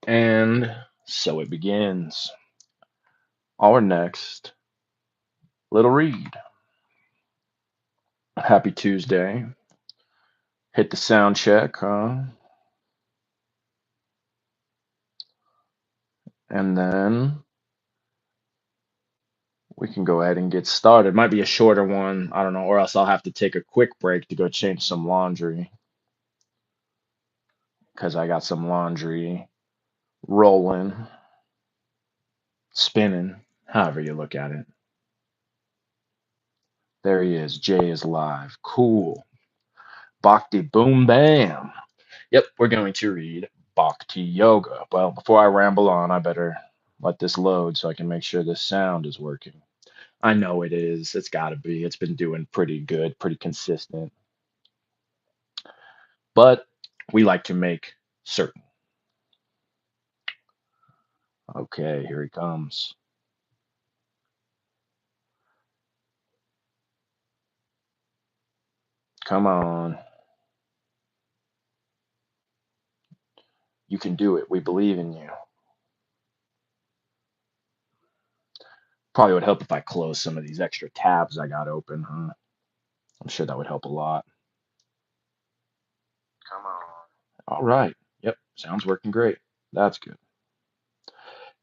And so it begins. Our next little read. Happy Tuesday. Hit the sound check, huh? And then we can go ahead and get started. Might be a shorter one. I don't know, or else I'll have to take a quick break to go change some laundry because I got some laundry rolling, spinning, however you look at it. There he is. Jay is live. Cool. Bhakti boom bam. Yep, we're going to read Bhakti Yoga. Well, before I ramble on, I better let this load so I can make sure this sound is working. I know it is. It's got to be. It's been doing pretty good, pretty consistent. But we like to make certain. Okay, here he comes. Come on. You can do it. We believe in you. Probably would help if I close some of these extra tabs I got open, huh? I'm sure that would help a lot. Come on. All right. Yep, sounds working great. That's good.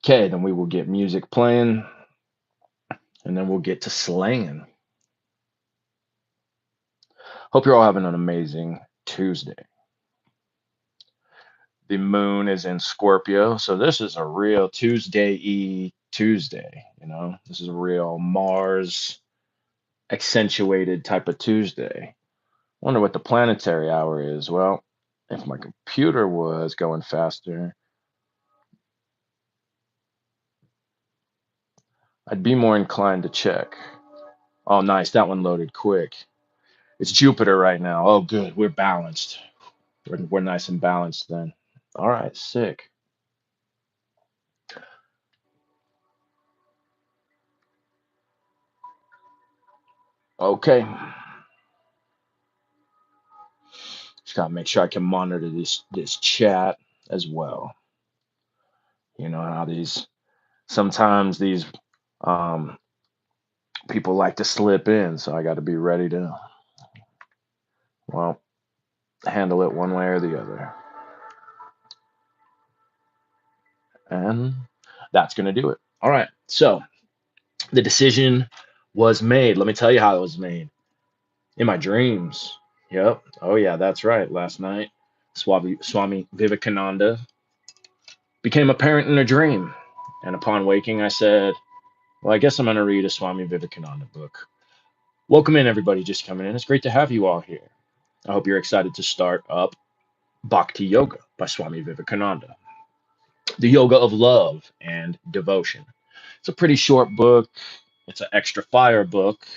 Okay, then we will get music playing and then we'll get to slaying. Hope you're all having an amazing Tuesday. The moon is in Scorpio, so this is a real Tuesday-y Tuesday, you know? This is a real Mars accentuated type of Tuesday. Wonder what the planetary hour is. Well, if my computer was going faster, I'd be more inclined to check. Oh, nice. That one loaded quick. It's Jupiter right now. Oh, good. We're balanced. We're nice and balanced then. All right, sick. Okay. Just gotta make sure I can monitor this chat as well. You know how these sometimes these um people like to slip in, so I got to be ready to well handle it one way or the other. And that's gonna do it. All right. So the decision was made. Let me tell you how it was made. In my dreams. Yep. Oh yeah, that's right. Last night, Swami Vivekananda became apparent in a dream. And upon waking, I said, well, I guess I'm going to read a Swami Vivekananda book. Welcome in, everybody just coming in. It's great to have you all here. I hope you're excited to start up Bhakti Yoga by Swami Vivekananda, the yoga of love and devotion. It's a pretty short book. It's an extra fire book.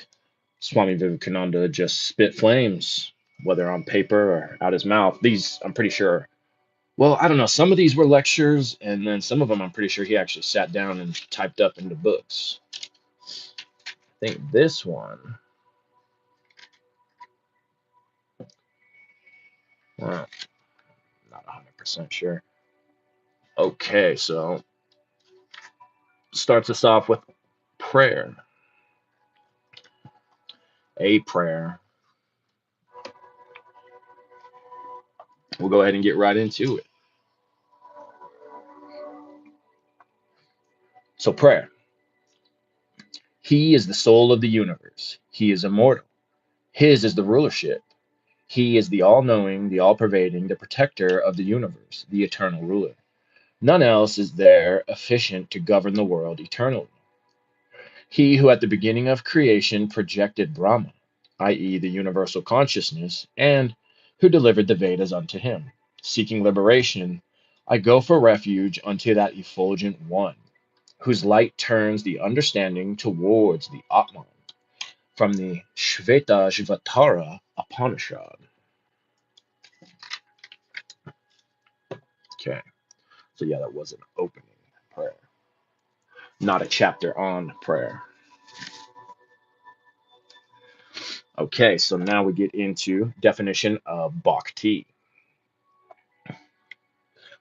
Swami Vivekananda just spit flames, whether on paper or out his mouth. These, I'm pretty sure, well, I don't know. Some of these were lectures, and then some of them I'm pretty sure he actually sat down and typed up into books. I think this one, well, not 100% sure. Okay, so starts us off with prayer. A prayer. We'll go ahead and get right into it. So, prayer. He is the soul of the universe. He is immortal. His is the rulership. He is the all knowing, the all pervading, the protector of the universe, the eternal ruler. None else is there efficient to govern the world eternally. He who at the beginning of creation projected Brahma, i.e., the universal consciousness, and who delivered the Vedas unto him. Seeking liberation, I go for refuge unto that effulgent one, whose light turns the understanding towards the Atman, from the Shvetashvatara Upanishad. Okay, so yeah, that was an opening prayer, not a chapter on prayer. Okay, so now we get into definition of bhakti.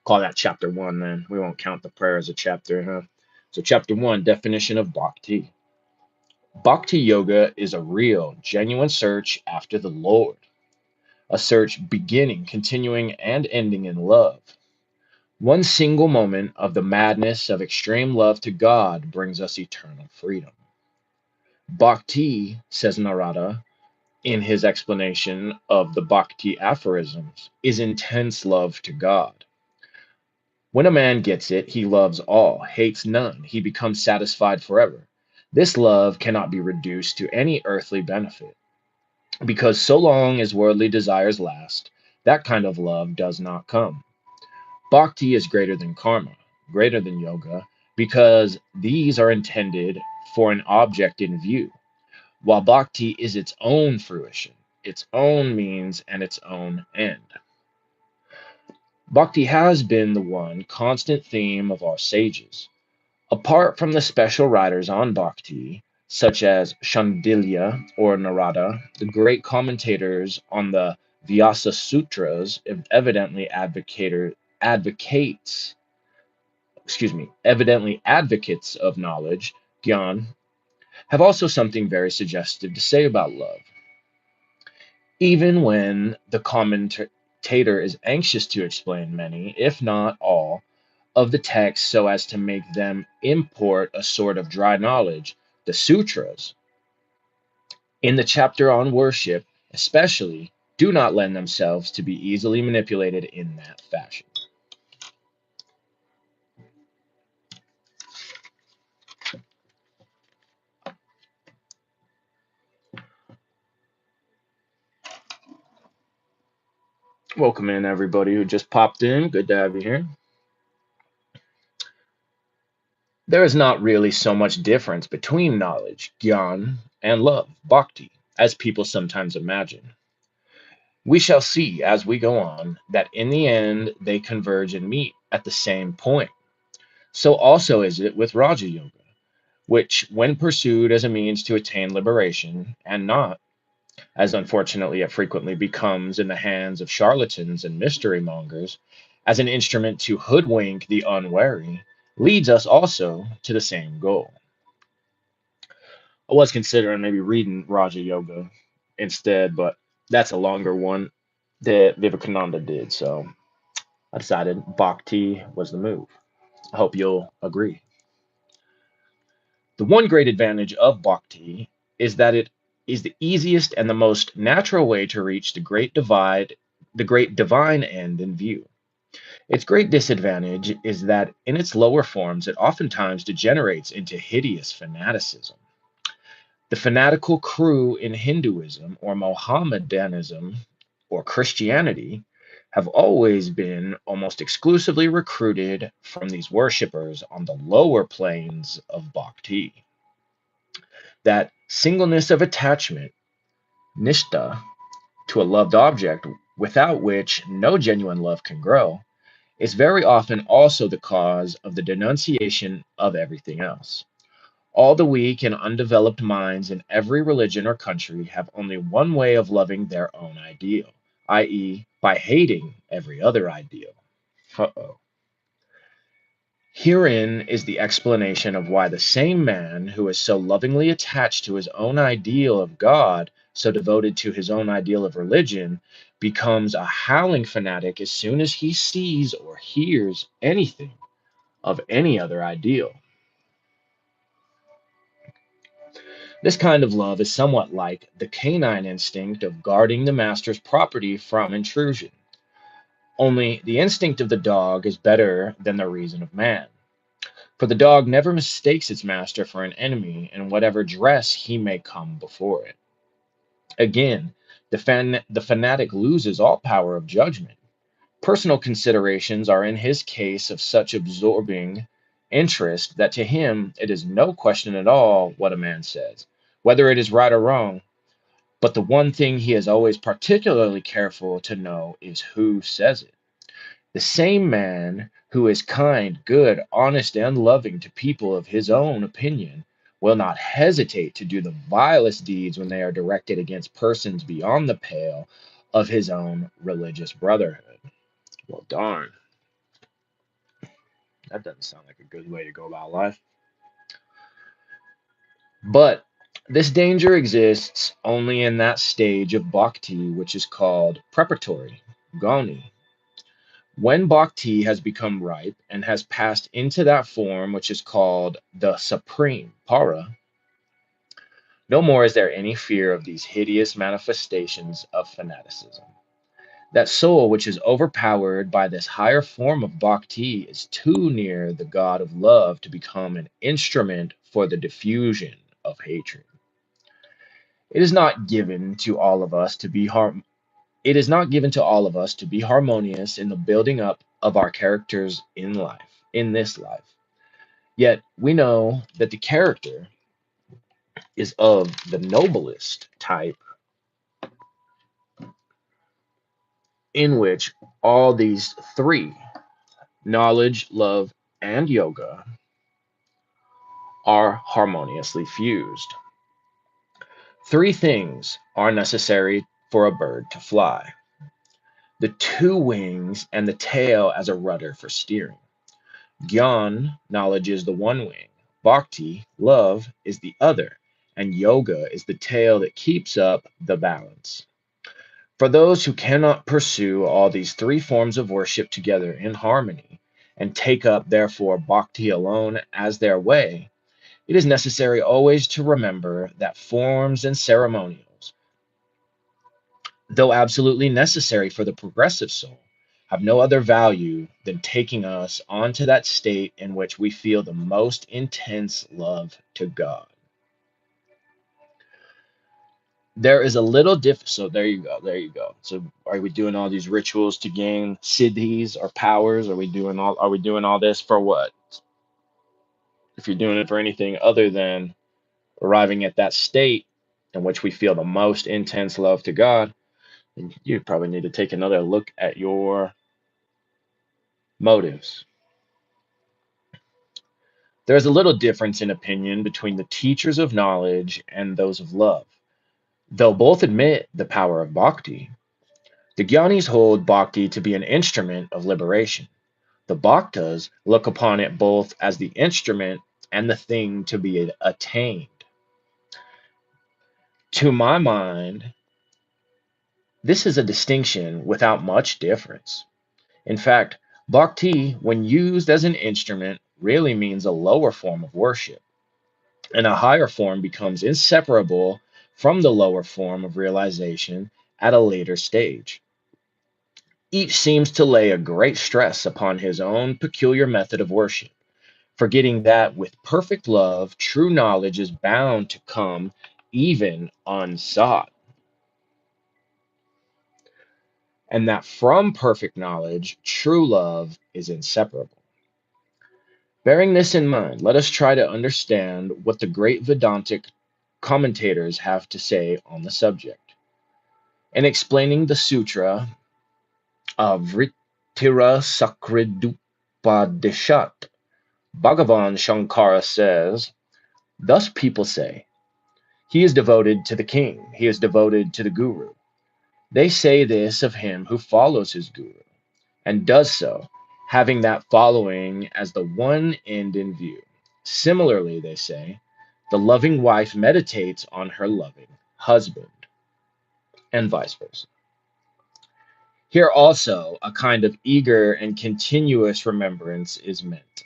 Call that chapter 1 then. We won't count the prayer as a chapter, huh? So, chapter 1, definition of bhakti. Bhakti yoga is a real, genuine search after the Lord, a search beginning, continuing, and ending in love. One single moment of the madness of extreme love to God brings us eternal freedom. Bhakti, says Narada in his explanation of the Bhakti aphorisms, is intense love to God. When a man gets it, he loves all, hates none, he becomes satisfied forever. This love cannot be reduced to any earthly benefit, because so long as worldly desires last, that kind of love does not come. Bhakti is greater than karma, greater than yoga, because these are intended for an object in view, while bhakti is its own fruition, its own means, and its own end. Bhakti has been the one constant theme of our sages. Apart from the special writers on bhakti, such as Shandilya or Narada, the great commentators on the Vyasa Sutras advocates, evidently advocates of knowledge, Gyan, have also something very suggestive to say about love. Even when the commentator is anxious to explain many, if not all, of the text so as to make them import a sort of dry knowledge, the sutras, in the chapter on worship, especially, do not lend themselves to be easily manipulated in that fashion. Welcome in, everybody who just popped in. Good to have you here. There is not really so much difference between knowledge, gyan, and love, bhakti, as people sometimes imagine. We shall see as we go on that in the end they converge and meet at the same point. So also is it with Raja Yoga, which, when pursued as a means to attain liberation, and not, as unfortunately it frequently becomes in the hands of charlatans and mystery mongers, as an instrument to hoodwink the unwary, leads us also to the same goal. I was considering maybe reading Raja Yoga instead, but that's a longer one that Vivekananda did, so I decided Bhakti was the move. I hope you'll agree. The one great advantage of Bhakti is that it is the easiest and the most natural way to reach the great divine end in view. Its great disadvantage is that in its lower forms it oftentimes degenerates into hideous fanaticism. The fanatical crew in Hinduism or Mohammedanism or Christianity have always been almost exclusively recruited from these worshippers on the lower planes of bhakti. That singleness of attachment, nishta, to a loved object, without which no genuine love can grow, is very often also the cause of the denunciation of everything else. All the weak and undeveloped minds in every religion or country have only one way of loving their own ideal, i.e., by hating every other ideal. Uh-oh. Herein is the explanation of why the same man who is so lovingly attached to his own ideal of God, so devoted to his own ideal of religion, becomes a howling fanatic as soon as he sees or hears anything of any other ideal. This kind of love is somewhat like the canine instinct of guarding the master's property from intrusion. Only the instinct of the dog is better than the reason of man. For the dog never mistakes its master for an enemy in whatever dress he may come before it. Again, the fanatic loses all power of judgment. Personal considerations are in his case of such absorbing interest that to him it is no question at all what a man says, whether it is right or wrong. But the one thing he is always particularly careful to know is who says it. The same man who is kind, good, honest, and loving to people of his own opinion will not hesitate to do the vilest deeds when they are directed against persons beyond the pale of his own religious brotherhood. Well, darn. That doesn't sound like a good way to go about life. But this danger exists only in that stage of bhakti which is called preparatory, goni. When bhakti has become ripe and has passed into that form which is called the supreme, para, no more is there any fear of these hideous manifestations of fanaticism. That soul which is overpowered by this higher form of bhakti is too near the God of love to become an instrument for the diffusion of hatred. It is not given to all of us to be it is not given to all of us to be harmonious in the building up of our characters in life, in this life. Yet we know that the character is of the noblest type, in which all these three, knowledge, love, and yoga, are harmoniously fused. Three things are necessary for a bird to fly: the two wings and the tail as a rudder for steering. Gyan, knowledge, is the one wing, bhakti, love, is the other, and yoga is the tail that keeps up the balance. For those who cannot pursue all these three forms of worship together in harmony, and take up therefore bhakti alone as their way, it is necessary always to remember that forms and ceremonials, though absolutely necessary for the progressive soul, have no other value than taking us on to that state in which we feel the most intense love to God. There is a little so there you go, there you go. So are we doing all these rituals to gain siddhis or powers? Are we doing all this for what? If you're doing it for anything other than arriving at that state in which we feel the most intense love to God, then you probably need to take another look at your motives. There is a little difference in opinion between the teachers of knowledge and those of love, though both admit the power of bhakti. The Gyanis hold bhakti to be an instrument of liberation. The Bhaktas look upon it both as the instrument and the thing to be attained. To my mind, this is a distinction without much difference. In fact, bhakti, when used as an instrument, really means a lower form of worship, and a higher form becomes inseparable from the lower form of realization at a later stage. Each seems to lay a great stress upon his own peculiar method of worship, forgetting that with perfect love, true knowledge is bound to come even unsought, and that from perfect knowledge, true love is inseparable. Bearing this in mind, let us try to understand what the great Vedantic commentators have to say on the subject. In explaining the Sutra of Vrittira Sakridupadishat, Bhagavan Shankara says, thus people say, he is devoted to the king, he is devoted to the guru. They say this of him who follows his guru, and does so, having that following as the one end in view. Similarly, they say, the loving wife meditates on her loving husband, and vice versa. Here also, a kind of eager and continuous remembrance is meant.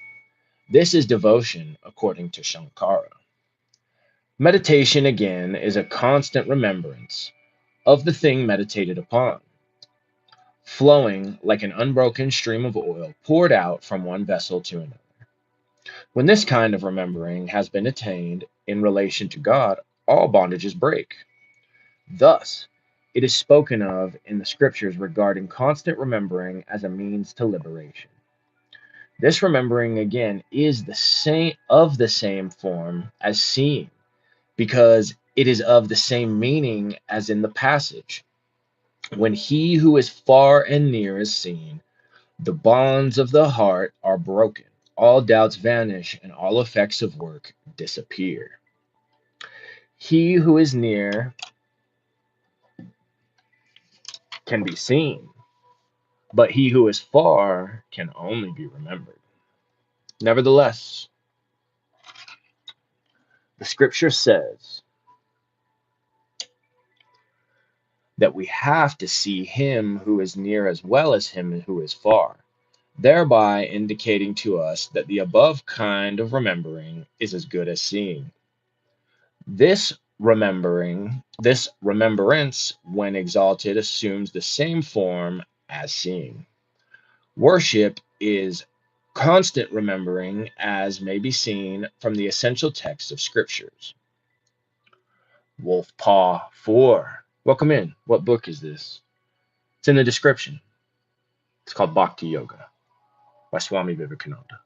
This is devotion according to Shankara. Meditation, again, is a constant remembrance of the thing meditated upon, flowing like an unbroken stream of oil poured out from one vessel to another. When this kind of remembering has been attained in relation to God, all bondages break. Thus, it is spoken of in the scriptures regarding constant remembering as a means to liberation. This remembering again is the same form as seeing, because it is of the same meaning as in the passage. When he who is far and near is seen, the bonds of the heart are broken, all doubts vanish, and all effects of work disappear. He who is near can be seen, but he who is far can only be remembered. Nevertheless, the scripture says that we have to see him who is near as well as him who is far, thereby indicating to us that the above kind of remembering is as good as seeing. This remembrance, when exalted, assumes the same form as seeing. Worship is constant remembering, as may be seen from the essential text of scriptures. Wolf Paw 4. Welcome in. What book is this? It's in the description. It's called Bhakti Yoga by Swami Vivekananda.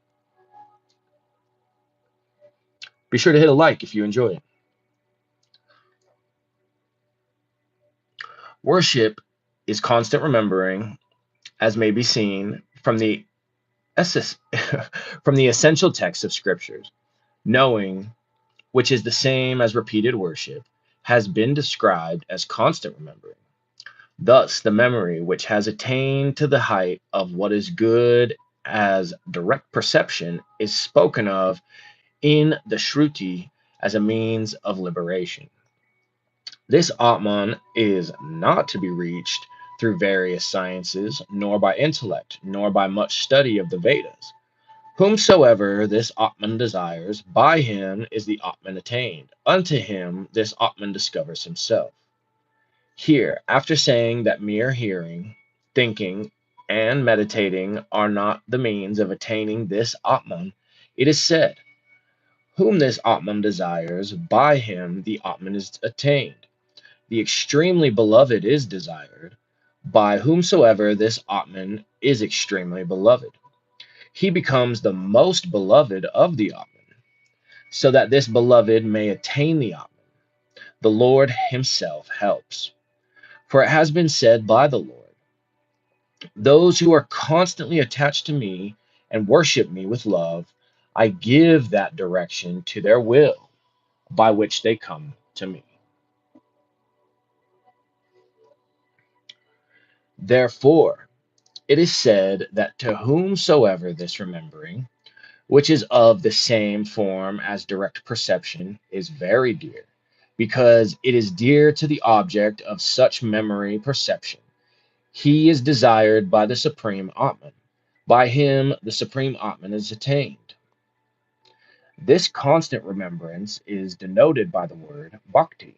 Be sure to hit a like if you enjoy it. Worship is constant remembering, as may be seen from the from the essential text of scriptures. Knowing, which is the same as repeated worship, has been described as constant remembering. Thus, the memory which has attained to the height of what is good as direct perception is spoken of in the Shruti as a means of liberation. This Atman is not to be reached through various sciences, nor by intellect, nor by much study of the Vedas. Whomsoever this Atman desires, by him is the Atman attained. Unto him this Atman discovers himself. Here, after saying that mere hearing, thinking, and meditating are not the means of attaining this Atman, it is said, whom this Atman desires, by him the Atman is attained. The extremely beloved is desired, by whomsoever this Atman is extremely beloved. He becomes the most beloved of the Atman, so that this beloved may attain the Atman. The Lord himself helps. For it has been said by the Lord, those who are constantly attached to me and worship me with love, I give that direction to their will, by which they come to me. Therefore, it is said that to whomsoever this remembering, which is of the same form as direct perception, is very dear, because it is dear to the object of such memory perception. He is desired by the Supreme Atman. By him, the Supreme Atman is attained. This constant remembrance is denoted by the word Bhakti.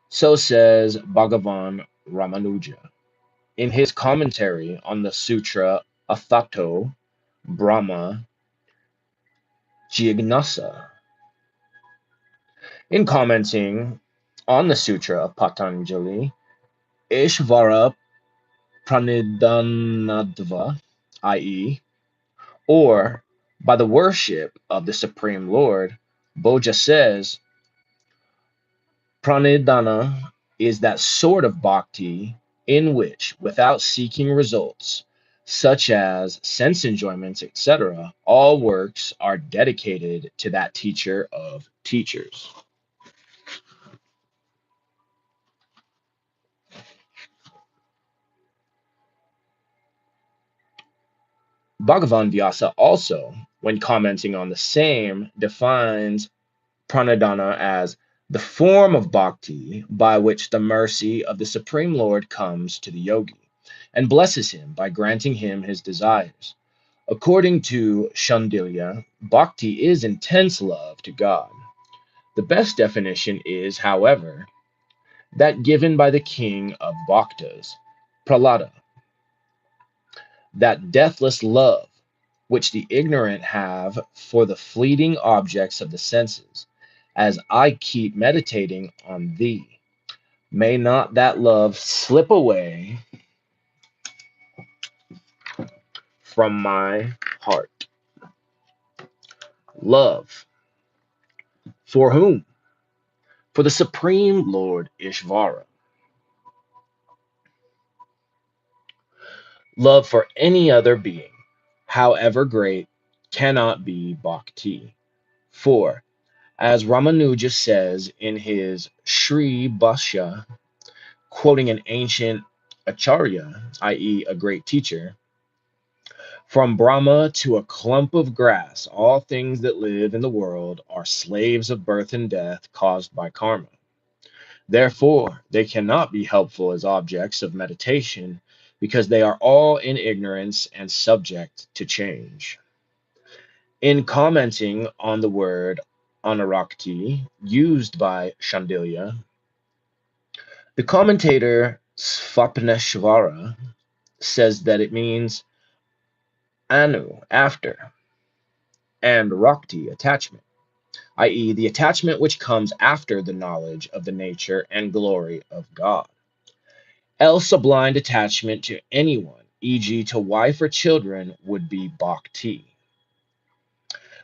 So says Bhagavan Ramanuja in his commentary on the Sutra Athato Brahma Jignasa. In commenting on the Sutra of Patanjali, Ishvara Pranidhanadva, i.e., or by the worship of the Supreme Lord, Boja says, Pranidhana is that sort of bhakti in which, without seeking results, such as sense enjoyments, etc., all works are dedicated to that teacher of teachers. Bhagavan Vyasa also, when commenting on the same, defines pranadhana as the form of bhakti by which the mercy of the Supreme Lord comes to the yogi and blesses him by granting him his desires. According to Shandilya, bhakti is intense love to God. The best definition is, however, that given by the king of bhaktas, Prahlada, that deathless love which the ignorant have for the fleeting objects of the senses, as I keep meditating on thee. May not that love slip away from my heart. Love. For whom? For the Supreme Lord Ishvara. Love for any other being, however great, cannot be bhakti. For, as Ramanuja says in his Sri Bhashya, quoting an ancient acharya, i.e., a great teacher, From Brahma to a clump of grass, all things that live in the world are slaves of birth and death caused by karma. Therefore, they cannot be helpful as objects of meditation because they are all in ignorance and subject to change. In commenting on the word anarakti used by Shandilya, the commentator Svapneshvara says that it means anu, after, and rakti, attachment, i.e., the attachment which comes after the knowledge of the nature and glory of God. Else, a blind attachment to anyone, e.g., to wife or children, would be bhakti.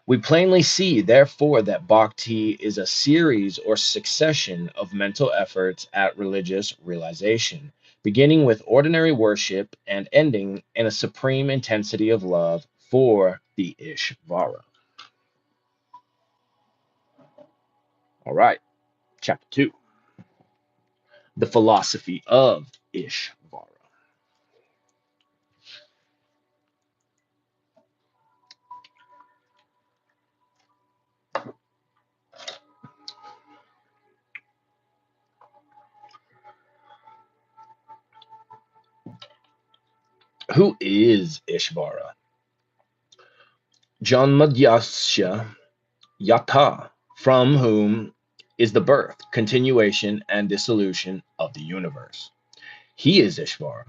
We plainly see, therefore, that bhakti is a series or succession of mental efforts at religious realization, beginning with ordinary worship and ending in a supreme intensity of love for the Ishvara. All right, chapter 2, the philosophy of Ishvara. Who is Ishvara? Janmadyasya Yata, from whom is the birth, continuation, and dissolution of the universe. He is Ishvara,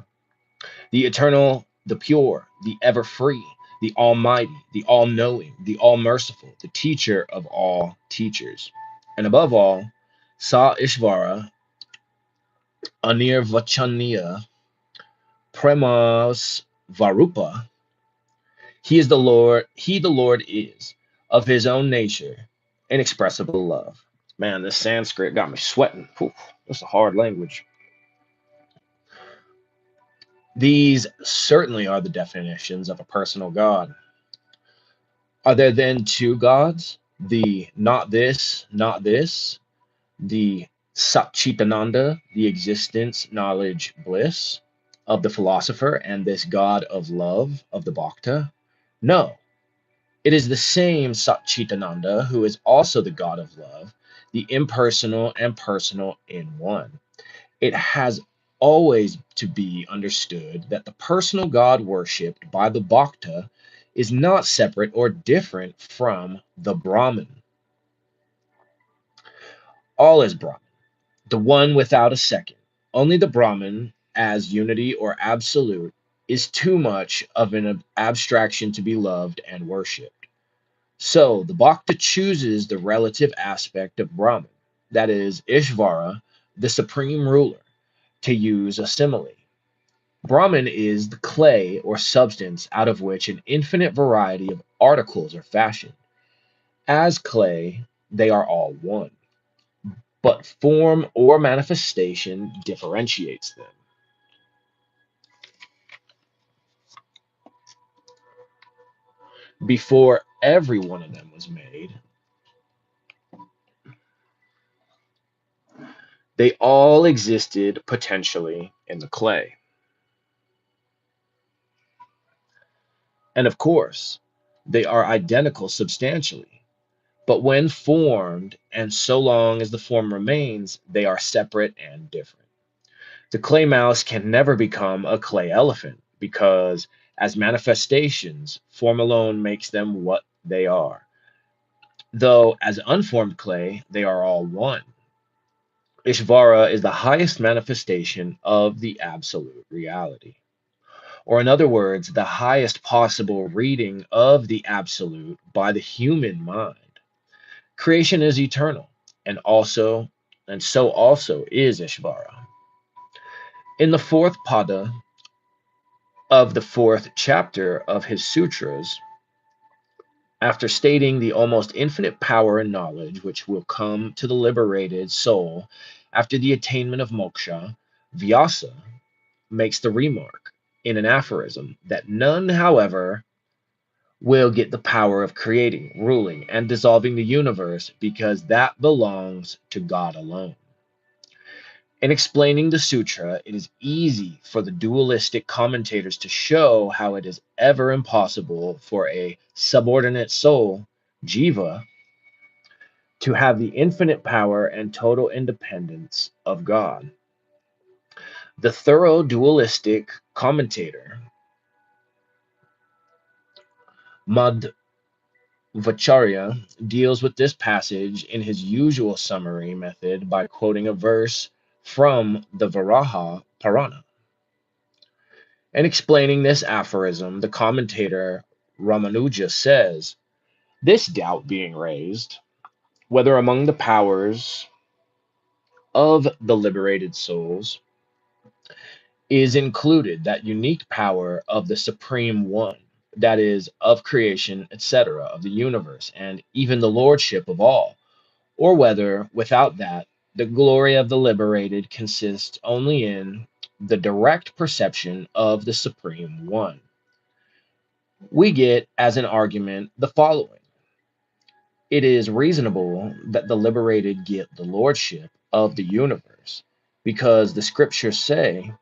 the eternal, the pure, the ever free, the almighty, the all knowing, the all merciful, the teacher of all teachers. And above all, Sa Ishvara, Anirvachaniya, Premas Varupa, he is the Lord, he the Lord is, of his own nature, inexpressible love. Man, this Sanskrit got me sweating. Whew, that's a hard language. These certainly are the definitions of a personal God. Are there then two gods? The not this, the Satchitananda, the existence, knowledge, bliss of the philosopher, and this God of love of the Bhakta? No, it is the same Satchitananda who is also the God of love, the impersonal and personal in one. It has always to be understood that the personal God worshipped by the Bhakta is not separate or different from the Brahman. All is Brahman, the one without a second. Only the Brahman, as unity or absolute, is too much of an abstraction to be loved and worshipped. So the Bhakta chooses the relative aspect of Brahman, that is, Ishvara, the supreme ruler, to use a simile. Brahman is the clay or substance out of which an infinite variety of articles are fashioned. As clay, they are all one, but form or manifestation differentiates them. Before every one of them was made, they all existed potentially in the clay. And of course, they are identical substantially. But when formed, and so long as the form remains, they are separate and different. The clay mouse can never become a clay elephant because, as manifestations, form alone makes them what they are. Though, as unformed clay, they are all one. Ishvara is the highest manifestation of the absolute reality. Or, in other words, the highest possible reading of the absolute by the human mind. Creation is eternal, and so also is Ishvara. In the fourth pada of the fourth chapter of his sutras, after stating the almost infinite power and knowledge which will come to the liberated soul after the attainment of moksha, Vyasa makes the remark in an aphorism that none, however, will get the power of creating, ruling, and dissolving the universe because that belongs to God alone. In explaining the sutra, it is easy for the dualistic commentators to show how it is ever impossible for a subordinate soul, jiva, to have the infinite power and total independence of God. The thorough dualistic commentator, Madhvacharya, deals with this passage in his usual summary method by quoting a verse from the Varaha Purana. In explaining this aphorism, the commentator Ramanuja says, this doubt being raised, whether among the powers of the liberated souls is included that unique power of the Supreme One, that is, of creation, etc., of the universe, and even the lordship of all, or whether, without that, the glory of the liberated consists only in the direct perception of the Supreme One. We get, as an argument, the following. It is reasonable that the liberated get the lordship of the universe, because the scriptures say,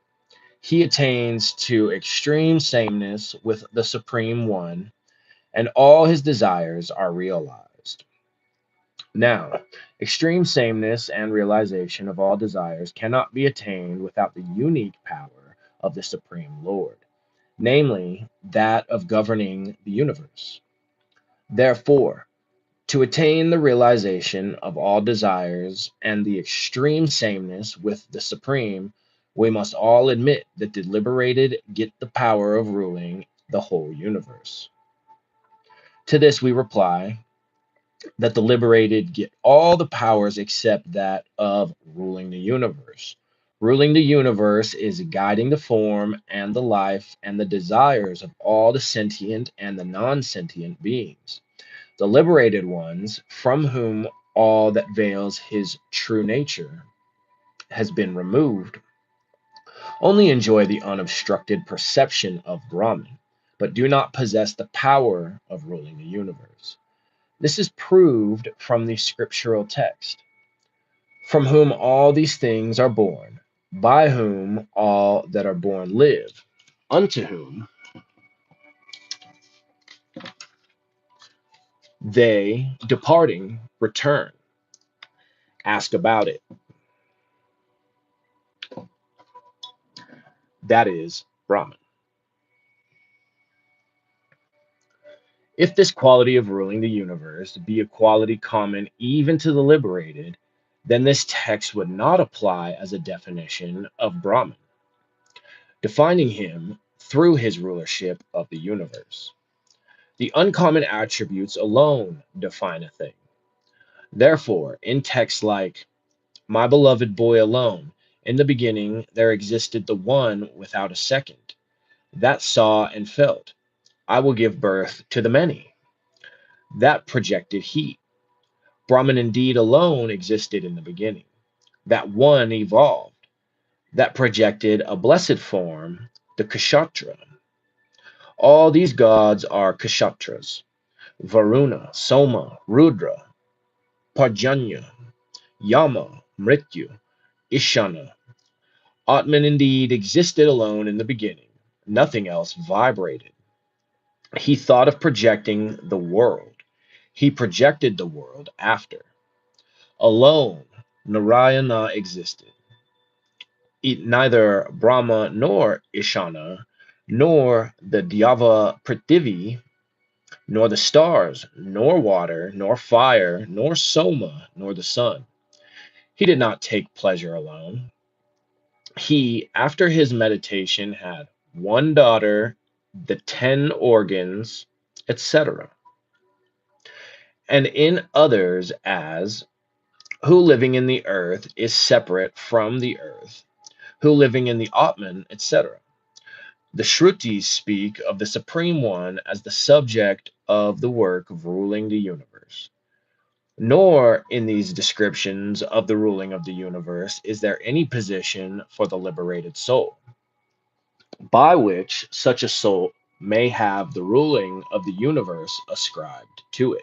he attains to extreme sameness with the Supreme One, and all his desires are realized. Now, extreme sameness and realization of all desires cannot be attained without the unique power of the Supreme Lord, namely that of governing the universe. Therefore, to attain the realization of all desires and the extreme sameness with the Supreme, we must all admit that the liberated get the power of ruling the whole universe. To this we reply that the liberated get all the powers except that of ruling the universe. Ruling the universe is guiding the form and the life and the desires of all the sentient and the non-sentient beings. The liberated ones, from whom all that veils his true nature has been removed, only enjoy the unobstructed perception of Brahman, but do not possess the power of ruling the universe. This is proved from the scriptural text, from whom all these things are born, by whom all that are born live, unto whom they, departing, return. Ask about it. That is Brahman. If this quality of ruling the universe be a quality common even to the liberated, then this text would not apply as a definition of Brahman, defining him through his rulership of the universe. The uncommon attributes alone define a thing. Therefore, in texts like, my beloved boy alone, in the beginning there existed the one without a second, that saw and felt, I will give birth to the many, that projected heat. Brahman indeed alone existed in the beginning. That one evolved, that projected a blessed form, the Kshatra. All these gods are Kshatras, Varuna, Soma, Rudra, Parjanya, Yama, Mrityu, Ishana. Atman indeed existed alone in the beginning. Nothing else vibrated. He thought of projecting the world. He projected the world after. Alone, Narayana existed. Neither Brahma nor Ishana, nor the Dyava Prithivi, nor the stars, nor water, nor fire, nor Soma, nor the sun. He did not take pleasure alone. He, after his meditation, had one daughter, the 10 organs, etc. And in others, as who living in the earth is separate from the earth, who living in the Atman, etc. The Shrutis speak of the Supreme One as the subject of the work of ruling the universe. Nor in these descriptions of the ruling of the universe is there any position for the liberated soul, by which such a soul may have the ruling of the universe ascribed to it.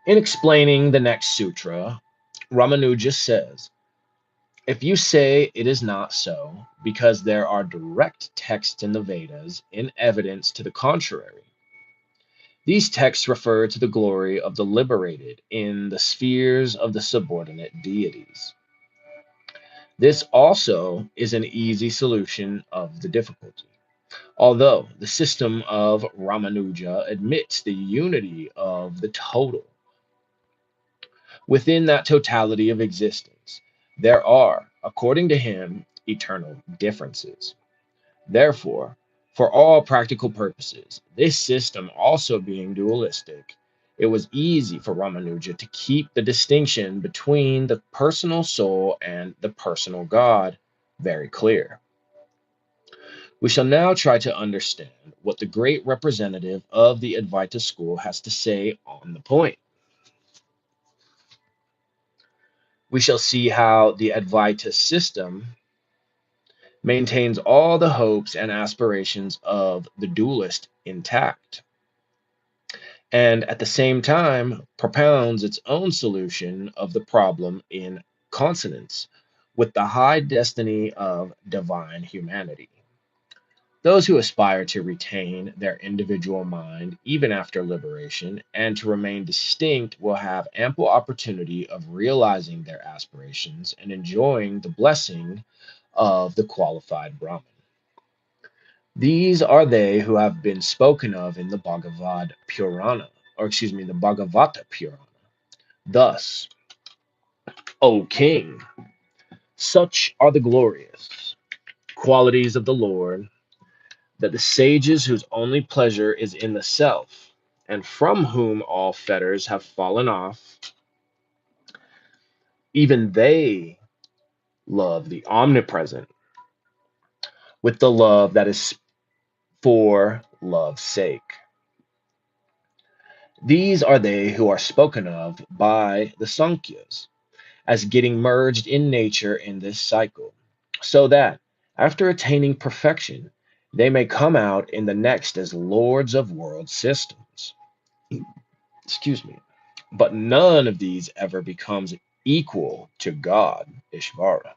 In explaining the next sutra, Ramanuja says, if you say it is not so, because there are direct texts in the Vedas in evidence to the contrary, these texts refer to the glory of the liberated in the spheres of the subordinate deities. This also is an easy solution of the difficulty, although the system of Ramanuja admits the unity of the total. Within that totality of existence, there are, according to him, eternal differences. Therefore, for all practical purposes, this system also being dualistic, it was easy for Ramanuja to keep the distinction between the personal soul and the personal God very clear. We shall now try to understand what the great representative of the Advaita school has to say on the point. We shall see how the Advaita system maintains all the hopes and aspirations of the dualist intact, and at the same time propounds its own solution of the problem in consonance with the high destiny of divine humanity. Those who aspire to retain their individual mind even after liberation and to remain distinct will have ample opportunity of realizing their aspirations and enjoying the blessing of the qualified Brahman. These are they who have been spoken of in the Bhagavad Purana, the Bhagavata Purana. Thus, O king, such are the glorious qualities of the Lord, that the sages whose only pleasure is in the self, and from whom all fetters have fallen off, even they love the omnipresent with the love that is for love's sake. These are they who are spoken of by the Sankhya's as getting merged in nature in this cycle, so that, after attaining perfection, they may come out in the next as lords of world systems. Excuse me. But none of these ever becomes equal to God, Ishvara.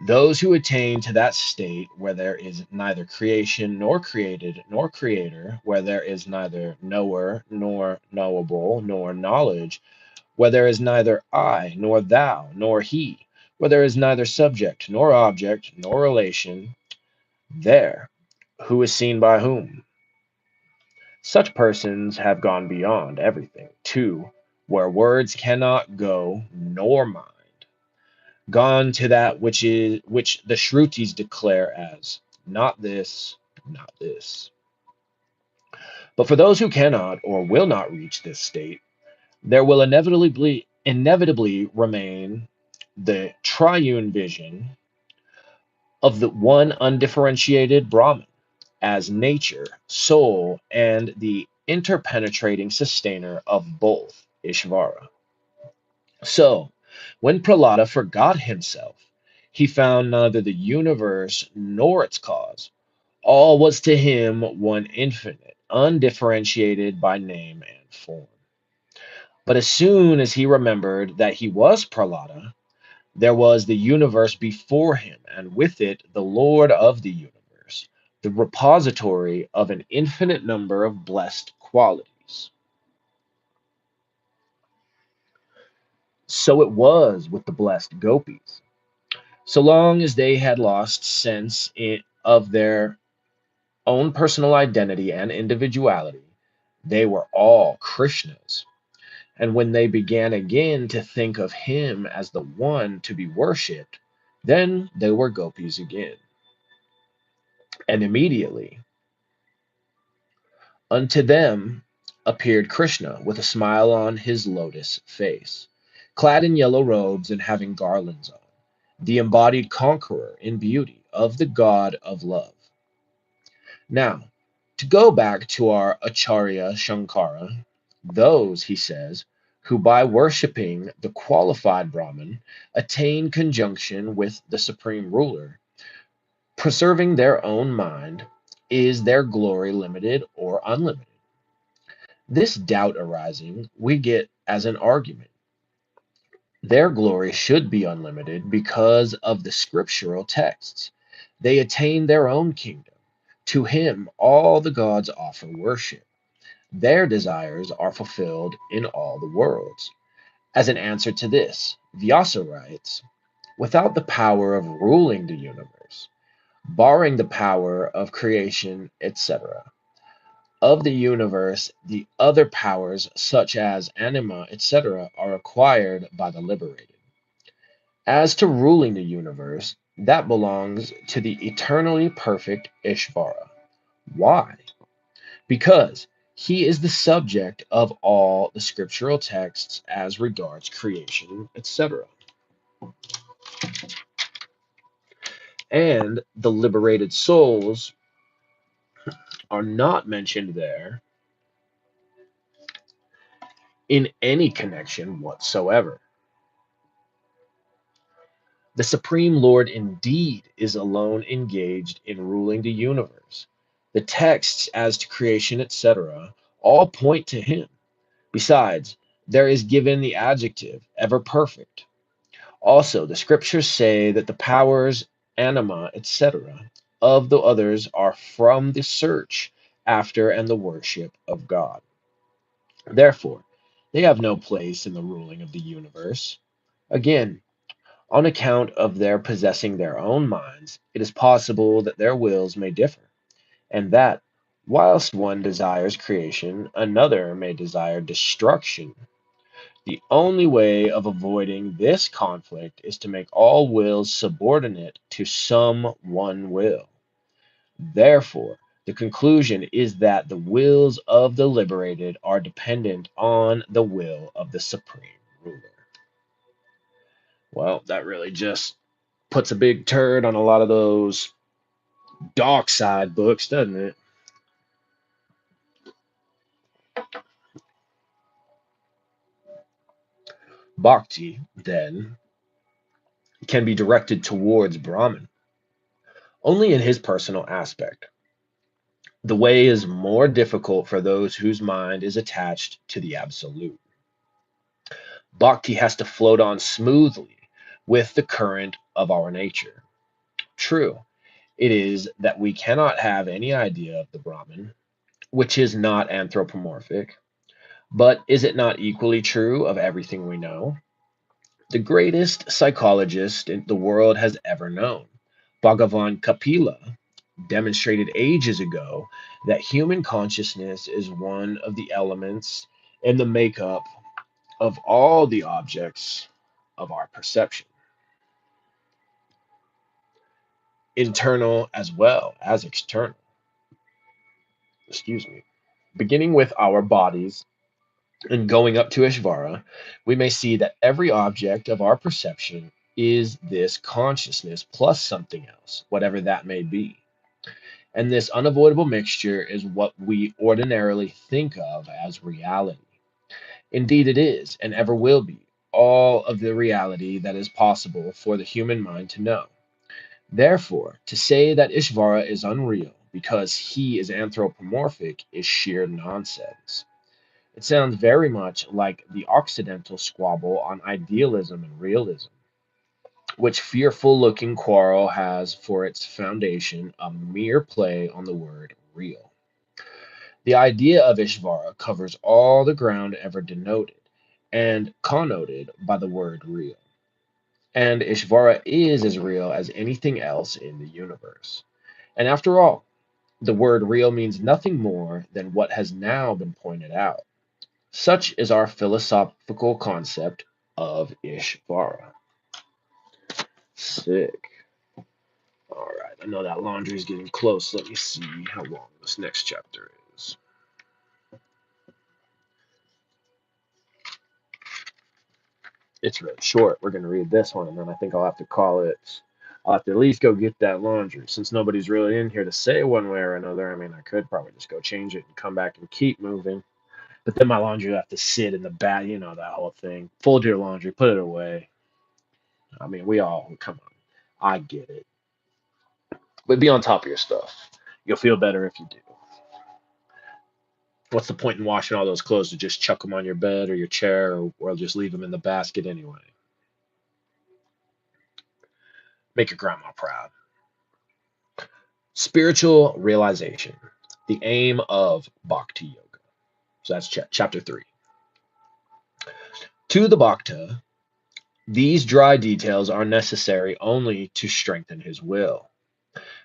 Those who attain to that state where there is neither creation nor created nor creator, where there is neither knower nor knowable nor knowledge, where there is neither I nor thou nor he, where there is neither subject nor object nor relation, there, who is seen by whom? Such persons have gone beyond everything, to where words cannot go, nor mind, gone to that which the Shrutis declare as not this, not this. But for those who cannot or will not reach this state, there will inevitably remain the triune vision of the one undifferentiated Brahman as nature, soul, and the interpenetrating sustainer of both, Ishvara. So, when Prahlada forgot himself, he found neither the universe nor its cause. All was to him one infinite, undifferentiated by name and form. But as soon as he remembered that he was Prahlada, there was the universe before him, and with it the Lord of the universe, the repository of an infinite number of blessed qualities. So it was with the blessed gopis. So long as they had lost sense of their own personal identity and individuality, they were all Krishna's. And when they began again to think of him as the one to be worshipped, then they were gopis again. And immediately unto them appeared Krishna with a smile on his lotus face, clad in yellow robes and having garlands on, the embodied conqueror in beauty of the God of love. Now, to go back to our Acharya Shankara, those, he says, who by worshipping the qualified Brahman attain conjunction with the supreme ruler, preserving their own mind, is their glory limited or unlimited? This doubt arising, we get as an argument. Their glory should be unlimited because of the scriptural texts. They attain their own kingdom. To him, all the gods offer worship. Their desires are fulfilled in all the worlds. As an answer to this, Vyasa writes, without the power of ruling the universe, barring the power of creation, etc., of the universe, the other powers, such as anima, etc., are acquired by the liberated. As to ruling the universe, that belongs to the eternally perfect Ishvara. Why? Because he is the subject of all the scriptural texts as regards creation, etc. And the liberated souls are not mentioned there in any connection whatsoever. The Supreme Lord indeed is alone engaged in ruling the universe. The texts as to creation, etc., all point to him. Besides, there is given the adjective ever perfect. Also, the scriptures say that the powers, anima, etc., of the others are from the search after and the worship of God. Therefore, they have no place in the ruling of the universe. Again, on account of their possessing their own minds, it is possible that their wills may differ, and that, whilst one desires creation, another may desire destruction. The only way of avoiding this conflict is to make all wills subordinate to some one will. Therefore, the conclusion is that the wills of the liberated are dependent on the will of the supreme ruler. Well, that really just puts a big turd on a lot of those dark side books, doesn't it? Bhakti, then, can be directed towards Brahman only in his personal aspect. The way is more difficult for those whose mind is attached to the absolute. Bhakti has to float on smoothly with the current of our nature. True, it is that we cannot have any idea of the Brahman, which is not anthropomorphic, but is it not equally true of everything we know? The greatest psychologist the world has ever known, Bhagavan Kapila, demonstrated ages ago that human consciousness is one of the elements in the makeup of all the objects of our perception, internal as well as external. Excuse me. Beginning with our bodies and going up to Ishvara, we may see that every object of our perception is this consciousness plus something else, whatever that may be. And this unavoidable mixture is what we ordinarily think of as reality. Indeed, it is, and ever will be, all of the reality that is possible for the human mind to know. Therefore, to say that Ishvara is unreal because he is anthropomorphic is sheer nonsense. It sounds very much like the Occidental squabble on idealism and realism, which fearful looking quarrel has for its foundation a mere play on the word real. The idea of Ishvara covers all the ground ever denoted and connoted by the word real. And Ishvara is as real as anything else in the universe. And after all, the word real means nothing more than what has now been pointed out. Such is our philosophical concept of Ishvara. Sick. All right, I know that laundry is getting close. Let me see how long this next chapter is. It's really short. We're going to read this one, and then I think I'll have to call it. I'll have to at least go get that laundry. Since nobody's really in here to say one way or another, I mean, I could probably just go change it and come back and keep moving. But then my laundry will have to sit in the bath, you know, that whole thing. Fold your laundry, put it away. I mean, we all, come on. I get it. But be on top of your stuff. You'll feel better if you do. What's the point in washing all those clothes to just chuck them on your bed or your chair or just leave them in the basket anyway? Make your grandma proud. Spiritual realization, the aim of Bhakti Yoga. So that's chapter 3. To the Bhakta, these dry details are necessary only to strengthen his will.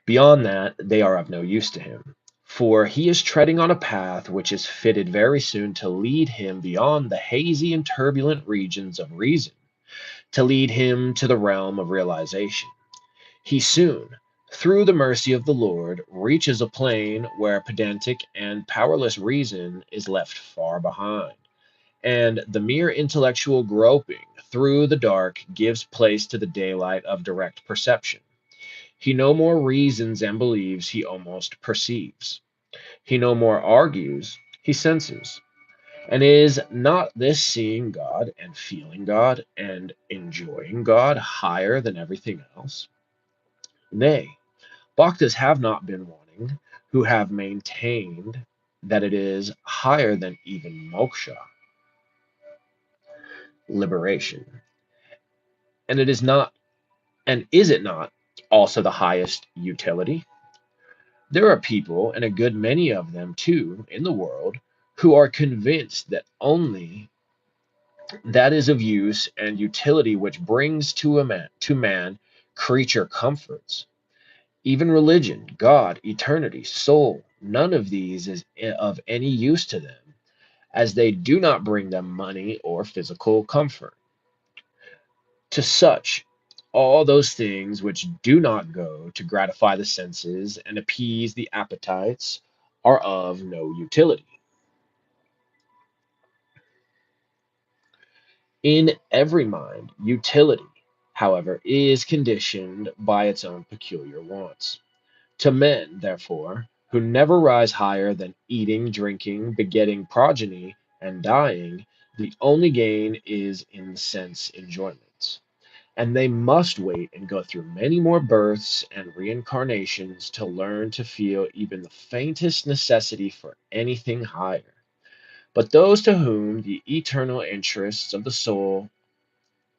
Beyond that, they are of no use to him, for he is treading on a path which is fitted very soon to lead him beyond the hazy and turbulent regions of reason, to lead him to the realm of realization. He soon, through the mercy of the Lord, reaches a plane where pedantic and powerless reason is left far behind, and the mere intellectual groping through the dark gives place to the daylight of direct perception. He no more reasons and believes, he almost perceives. He no more argues, he senses. And is not this seeing God and feeling God and enjoying God higher than everything else? Nay, Bhaktas have not been wanting, who have maintained that it is higher than even moksha, liberation. And it is not, and is it not also the highest utility? There are people, and a good many of them too, in the world, who are convinced that only that is of use and utility which brings to man creature comforts. Even religion, God, eternity, soul, none of these is of any use to them, as they do not bring them money or physical comfort. To such, all those things which do not go to gratify the senses and appease the appetites are of no utility. In every mind, utility, however, is conditioned by its own peculiar wants. To men, therefore, who never rise higher than eating, drinking, begetting progeny, and dying, the only gain is in sense enjoyments. And they must wait and go through many more births and reincarnations to learn to feel even the faintest necessity for anything higher. But those to whom the eternal interests of the soul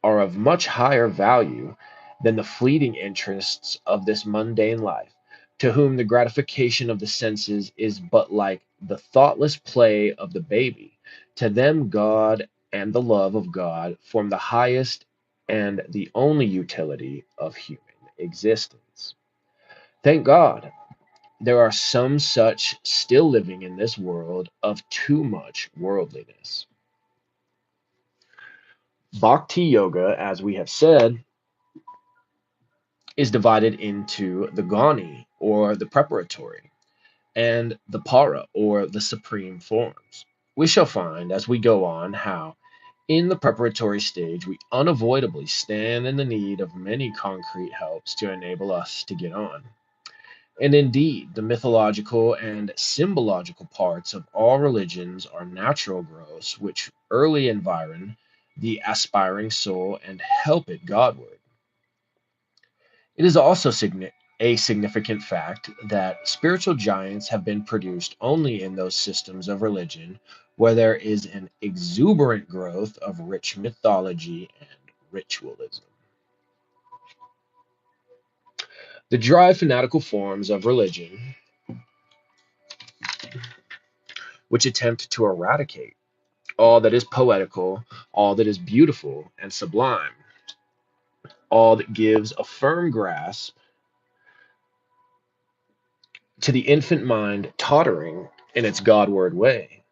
are of much higher value than the fleeting interests of this mundane life, to whom the gratification of the senses is but like the thoughtless play of the baby, to them God and the love of God form the highest and the only utility of human existence. Thank God, there are some such still living in this world of too much worldliness. Bhakti Yoga, as we have said, is divided into the Gani, or the preparatory, and the Para, or the supreme forms. We shall find as we go on how, in the preparatory stage, we unavoidably stand in the need of many concrete helps to enable us to get on. And indeed, the mythological and symbological parts of all religions are natural growths which early environ the aspiring soul and help it Godward. It is also a significant fact that spiritual giants have been produced only in those systems of religion where there is an exuberant growth of rich mythology and ritualism. The dry fanatical forms of religion, which attempt to eradicate all that is poetical, all that is beautiful and sublime, all that gives a firm grasp to the infant mind tottering in its Godward way.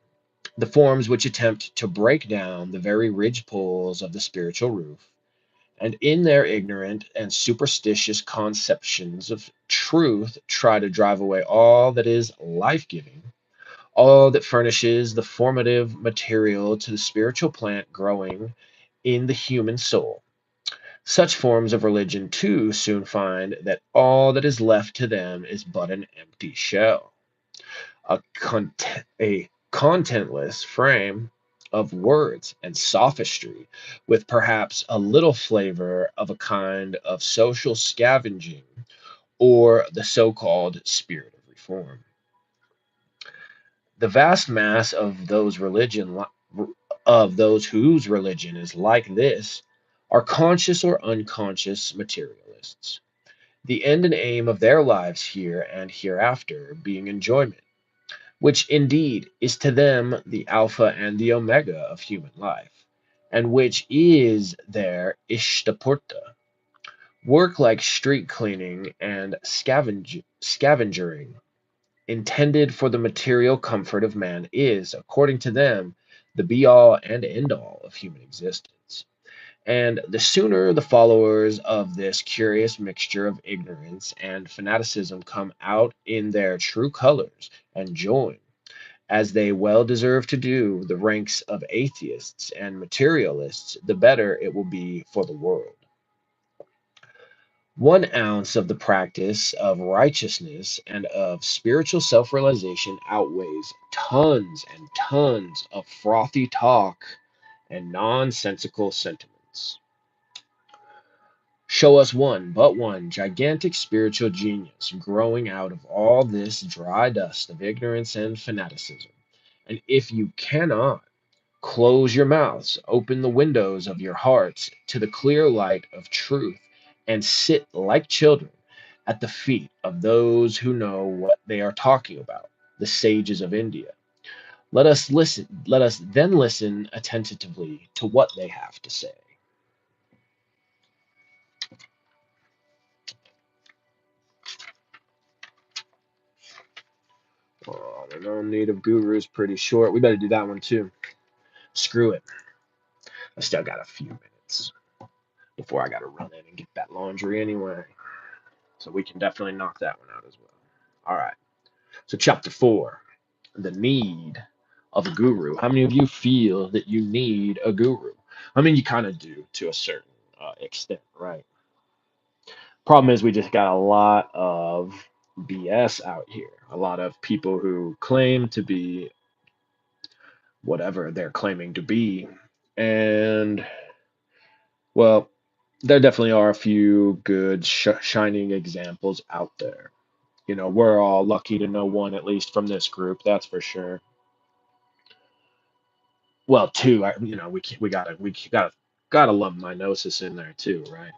The forms which attempt to break down the very ridge poles of the spiritual roof, and in their ignorant and superstitious conceptions of truth try to drive away all that is life giving, all that furnishes the formative material to the spiritual plant growing in the human soul. Such forms of religion, too, soon find that all that is left to them is but an empty shell, a contentless frame of words and sophistry, with perhaps a little flavor of a kind of social scavenging or the so called spirit of reform. The vast mass of those whose religion is like this are conscious or unconscious materialists. the end and aim of their lives here and hereafter being enjoyment, which indeed is to them the Alpha and the Omega of human life, and which is their Ishtapurta. Work like street cleaning and scavengering, intended for the material comfort of man, is, according to them, the be all and end all of human existence. And the sooner the followers of this curious mixture of ignorance and fanaticism come out in their true colors and join, as they well deserve to do, the ranks of atheists and materialists, the better it will be for the world. 1 ounce of the practice of righteousness and of spiritual self realization outweighs tons and tons of frothy talk and nonsensical sentiments. Show us one, but one, gigantic spiritual genius growing out of all this dry dust of ignorance and fanaticism. And if you cannot, close your mouths, open the windows of your hearts to the clear light of truth, and sit like children at the feet of those who know what they are talking about, the sages of India. Let us then listen attentively to what they have to say. Oh, the no need of guru is pretty short. We better do that one too. Screw it. I still got a few minutes before I got to run in and get that laundry anyway. So we can definitely knock that one out as well. All right. So, chapter 4, the need of a guru. How many of you feel that you need a guru? I mean, you kind of do to a certain extent, right? Problem is, we just got a lot of BS out here. A lot of people who claim to be whatever they're claiming to be. And, well, there definitely are a few good, shining examples out there. You know, we're all lucky to know one, at least from this group, that's for sure. Well, two, we gotta lump Minosis in there too, right?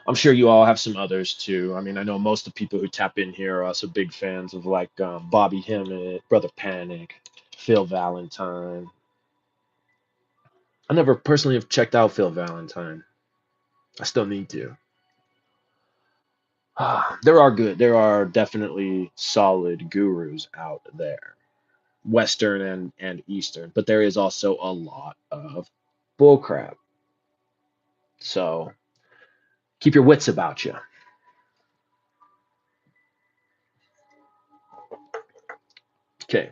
I'm sure you all have some others too. I mean, I know most of the people who tap in here are also big fans of like Bobby Hemmett, Brother Panic, Phil Valentine. I never personally have checked out Phil Valentine. I still need to. There are definitely solid gurus out there, Western and Eastern, but there is also a lot of bullcrap. So keep your wits about you. Okay,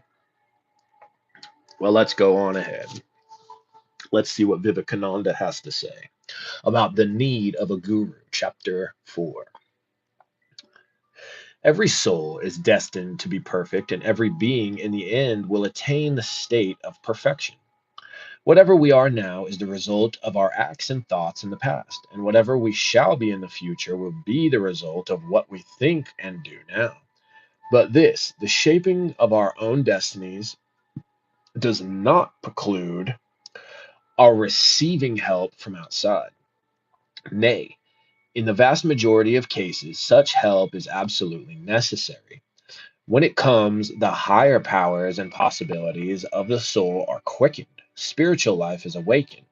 well, let's go on ahead. Let's see what Vivekananda has to say about the need of a guru, chapter 4. Every soul is destined to be perfect, and every being in the end will attain the state of perfection. Whatever we are now is the result of our acts and thoughts in the past, and whatever we shall be in the future will be the result of what we think and do now. But this, the shaping of our own destinies, does not preclude our receiving help from outside. Nay, in the vast majority of cases, such help is absolutely necessary. When it comes, the higher powers and possibilities of the soul are quickened, spiritual life is awakened,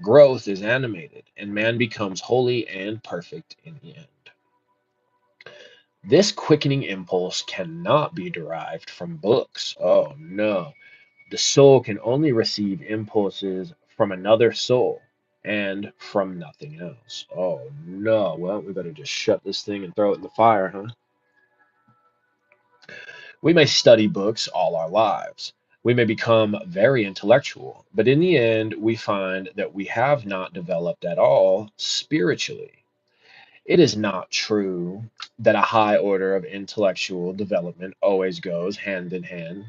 growth is animated, and man becomes holy and perfect in the end. This quickening impulse cannot be derived from books. Oh no. The soul can only receive impulses from another soul and from nothing else. Oh no. Well, we better just shut this thing and throw it in the fire, huh? We may study books all our lives. We may become very intellectual, but in the end, we find that we have not developed at all spiritually. It is not true that a high order of intellectual development always goes hand in hand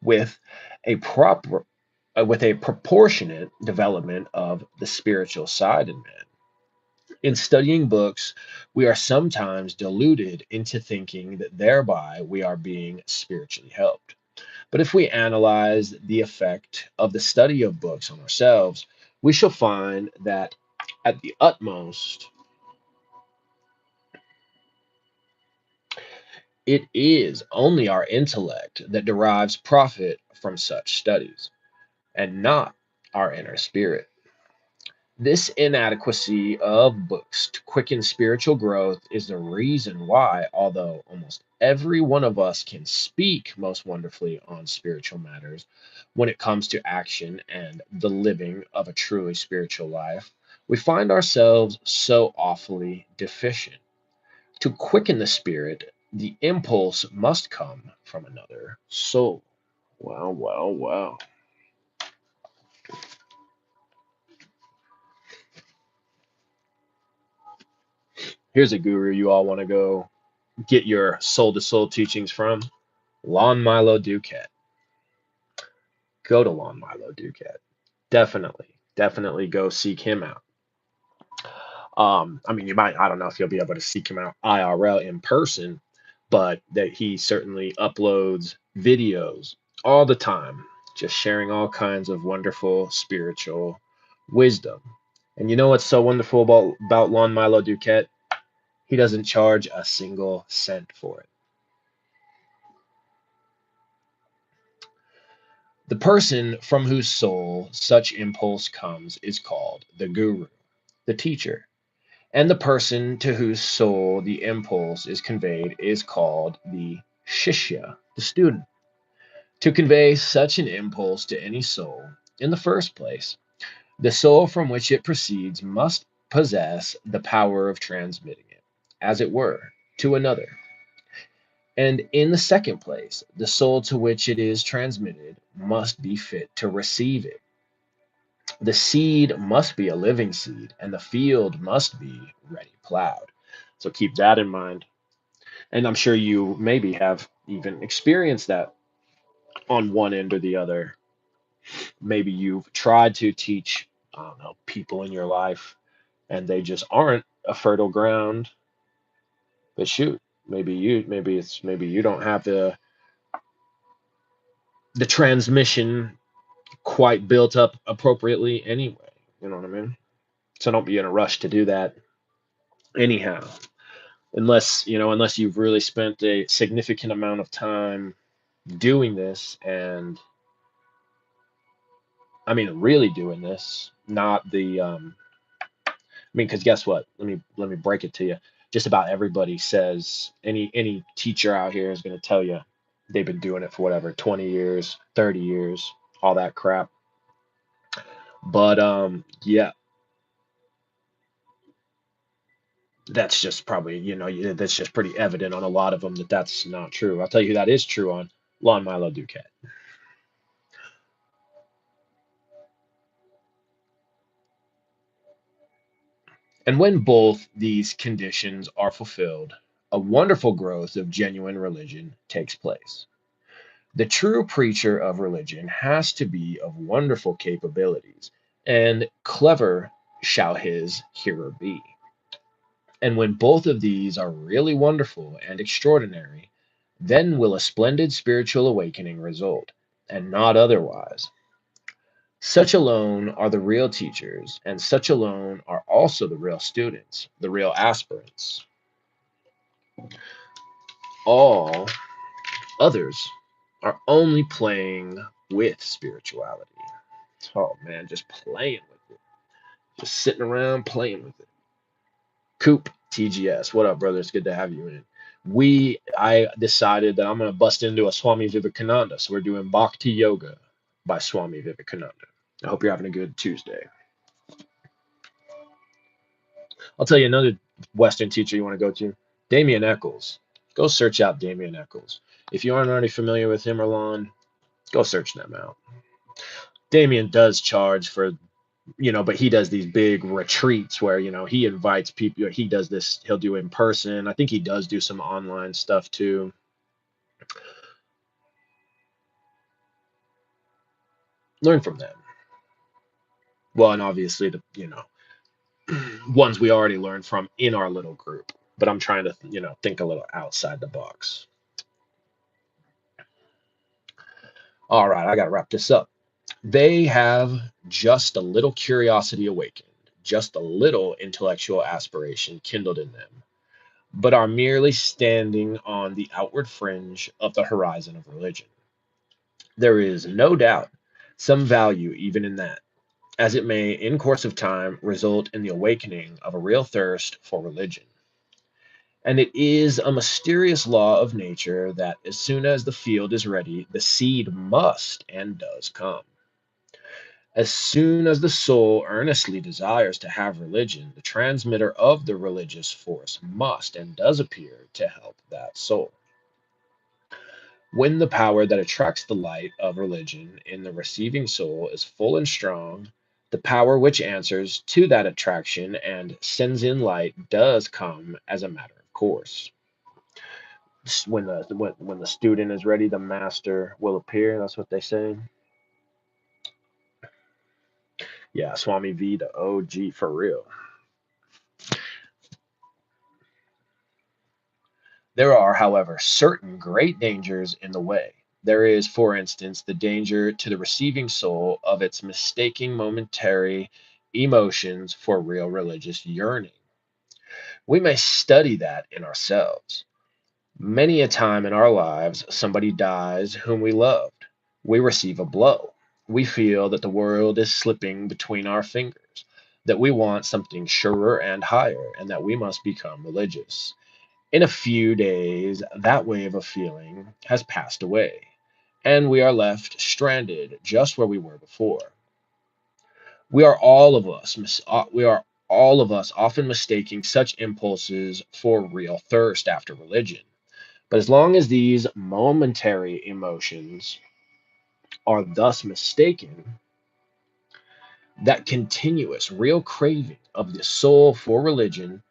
with a proper with a proportionate development of the spiritual side in man. In studying books, we are sometimes deluded into thinking that thereby we are being spiritually helped. But if we analyze the effect of the study of books on ourselves, we shall find that at the utmost It is only our intellect that derives profit from such studies, and not our inner spirit. This inadequacy of books to quicken spiritual growth is the reason why, although almost every one of us can speak most wonderfully on spiritual matters, when it comes to action and the living of a truly spiritual life, we find ourselves so awfully deficient. To quicken the spirit, the impulse must come from another soul. Well, well, well. Here's a guru you all want to go get your soul to soul teachings from. Lon Milo Duquette. Go to Lon Milo Duquette. Definitely, definitely go seek him out. I mean, you might, I don't know if you'll be able to seek him out IRL in person, but that he certainly uploads videos all the time, just sharing all kinds of wonderful spiritual wisdom. And you know what's so wonderful about Lon Milo Duquette? He doesn't charge a single cent for it. The person from whose soul such impulse comes is called the guru, the teacher, and the person to whose soul the impulse is conveyed is called the shishya, the student. To convey such an impulse to any soul, in the first place, the soul from which it proceeds must possess the power of transmitting it, as it were, to another. And in the second place, the soul to which it is transmitted must be fit to receive it. The seed must be a living seed, and the field must be ready plowed. So keep that in mind. And I'm sure you maybe have even experienced that on one end or the other. Maybe you've tried to teach, I don't know, people in your life, and they just aren't a fertile ground. But shoot, maybe you don't have the transmission quite built up appropriately anyway. You know what I mean? So don't be in a rush to do that anyhow. Unless you've really spent a significant amount of time doing this, and I mean really doing this, not the I mean, because guess what? Let me break it to you. Just about everybody says, any teacher out here is going to tell you they've been doing it for whatever 20 years, 30 years, all that crap. But yeah, that's just probably, that's just pretty evident on a lot of them that that's not true. I'll tell you who that is true on: Lon Milo Duquette. And when both these conditions are fulfilled, a wonderful growth of genuine religion takes place. The true preacher of religion has to be of wonderful capabilities, and clever shall his hearer be. And when both of these are really wonderful and extraordinary, then will a splendid spiritual awakening result, and not otherwise. Such alone are the real teachers, and such alone are also the real students, the real aspirants. All others are only playing with spirituality. Oh man, just playing with it. Just sitting around playing with it. Coop TGS, what up, brother? It's good to have you in. I decided that I'm gonna bust into a Swami Vivekananda, so we're doing Bhakti Yoga by Swami Vivekananda. I hope you're having a good Tuesday. I'll tell you another Western teacher you want to go to, Damien Eccles. Go search out Damien Eccles. If you aren't already familiar with him or Lon, go search them out. Damien does charge for, but he does these big retreats where, he invites people. He does this, he'll do in person. I think he does do some online stuff too. Learn from them. Well, and obviously ones we already learned from in our little group. But I'm trying to, think a little outside the box. All right, I got to wrap this up. They have just a little curiosity awakened, just a little intellectual aspiration kindled in them. but are merely standing on the outward fringe of the horizon of religion. There is no doubt some value even in that, as it may, in course of time, result in the awakening of a real thirst for religion. And it is a mysterious law of nature that as soon as the field is ready, the seed must and does come. As soon as the soul earnestly desires to have religion, the transmitter of the religious force must and does appear to help that soul. When the power that attracts the light of religion in the receiving soul is full and strong, the power which answers to that attraction and sends in light does come as a matter of course. When the student is ready, the master will appear. That's what they say. Yeah, Swami V, the OG for real. There are, however, certain great dangers in the way. There is, for instance, the danger to the receiving soul of its mistaking momentary emotions for real religious yearning. We may study that in ourselves. Many a time in our lives, somebody dies whom we loved. We receive a blow. We feel that the world is slipping between our fingers, that we want something surer and higher, and that we must become religious. In a few days, that wave of feeling has passed away, and we are left stranded just where we were before. We are all of us, we are all of us often mistaking such impulses for real thirst after religion. But as long as these momentary emotions are thus mistaken, that continuous, real craving of the soul for religion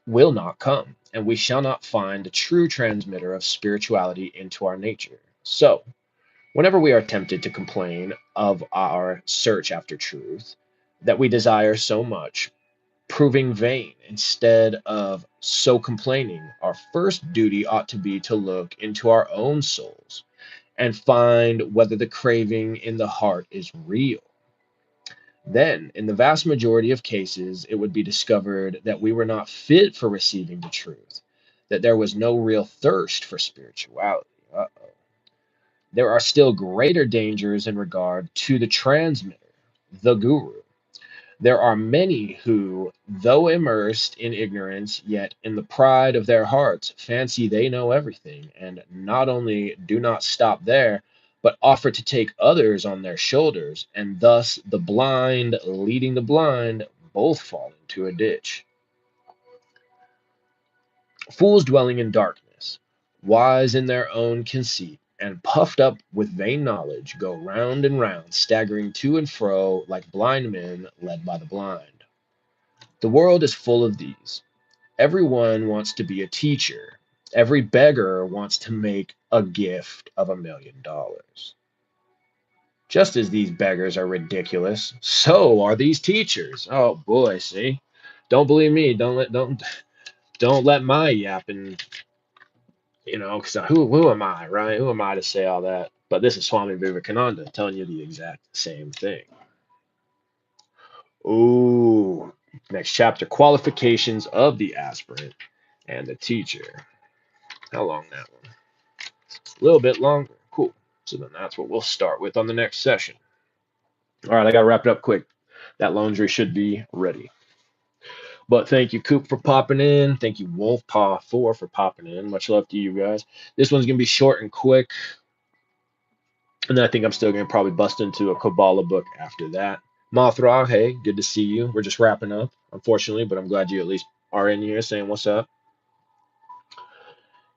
will not come, and we shall not find the true transmitter of spirituality into our nature. So, whenever we are tempted to complain of our search after truth that we desire so much, proving vain, instead of so complaining, our first duty ought to be to look into our own souls and find whether the craving in the heart is real. Then, in the vast majority of cases, it would be discovered that we were not fit for receiving the truth, that there was no real thirst for spirituality. Uh-oh. There are still greater dangers in regard to the transmitter, the guru. There are many who, though immersed in ignorance, yet in the pride of their hearts, fancy they know everything, and not only do not stop there, but offer to take others on their shoulders, and thus the blind leading the blind both fall into a ditch. Fools dwelling in darkness, wise in their own conceit, and puffed up with vain knowledge, go round and round, staggering to and fro like blind men led by the blind. The world is full of these. Everyone wants to be a teacher. Every beggar wants to make a gift of $1 million. Just as these beggars are ridiculous, so are these teachers. Oh boy, see? Don't believe me. Don't let my yapping, because who am I, right? Who am I to say all that? But this is Swami Vivekananda telling you the exact same thing. Ooh, next chapter, qualifications of the aspirant and the teacher. How long that one? A little bit longer. Cool. So then that's what we'll start with on the next session. All right, I got to wrap it up quick. That laundry should be ready. But thank you, Coop, for popping in. Thank you, Wolfpaw4 for popping in. Much love to you guys. This one's going to be short and quick. And then I think I'm still going to probably bust into a Kabbalah book after that. Mothra, hey, good to see you. We're just wrapping up, unfortunately, but I'm glad you at least are in here saying what's up.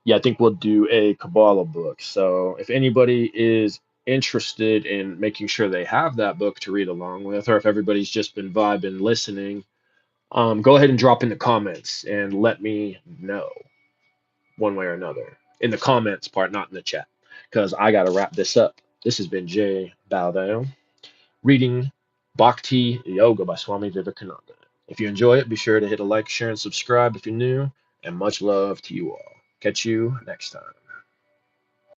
Yeah, I think we'll do a Kabbalah book. So if anybody is interested in making sure they have that book to read along with, or if everybody's just been vibing, listening, go ahead and drop in the comments and let me know one way or another. In the comments part, not in the chat, because I got to wrap this up. This has been Jay Baldeo reading Bhakti Yoga by Swami Vivekananda. If you enjoy it, be sure to hit a like, share, and subscribe if you're new, and much love to you all. Catch you next time.